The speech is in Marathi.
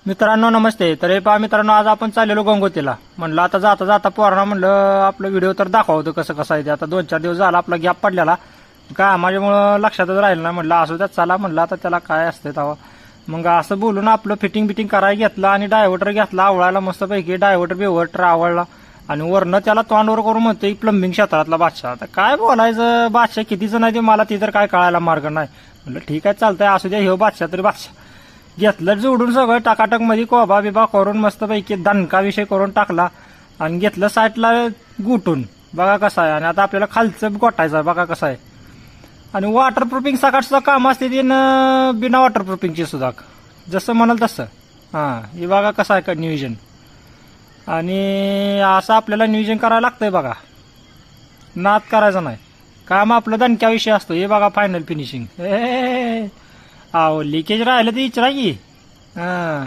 मित्रांनो नमस्ते. तर हे पहा मित्रांनो, आज आपण चाललेलो गंगोतीला. म्हणलं आता जाता जाता पोरांना म्हणलं आपलं व्हिडिओ तर दाखवतो कसं आहे ते. आता 2-4 दिवस झाला आपला गॅप पडलेला, काय माझ्यामुळं लक्षातच राहिलं नाही. म्हणलं असू त्यात चला, म्हणलं आता त्याला काय असते तेव्हा. मग असं बोलून आपलं फिटिंग करायला घेतलं आणि डायव्हर्टर घेतला आवळायला मस्तपैकी. डायव्हर्टर बिव्हर्टर आवळला आणि वरनं त्याला तोंडवर करून म्हणते प्लंबिंग क्षेत्रातला बादशाह. आता काय बोलायचं, बादशाह कितीचं नाही ते मला ती तर काय कळायला मार्ग नाही. म्हणलं ठीक आहे चालतंय, असू द्या, हे बादशाह तरी बादशाह. घेतलं जोडून सगळं टाकाटक मध्ये कोबा बिबा करून मस्तपैकी दणका विषय करून टाकला आणि घेतलं साईडला गुटून. बघा कसं आहे. आणि आता आपल्याला खालचं गोटायचं बघा कसं आहे. आणि वॉटरप्रूफिंग सकाळचं काम असते ती बिना वॉटरप्रूफिंगची सुद्धा, जसं म्हणाल तसं. हां, हे बघा कसं आहे का नियोजन. आणि असं आपल्याला नियोजन करायला लागतंय बघा, नाद करायचं नाही. काम आपलं दणक्या विषय असतो. हे बघा फायनल फिनिशिंग. अहो लिकेज राहिलं तर इचरा की. हां,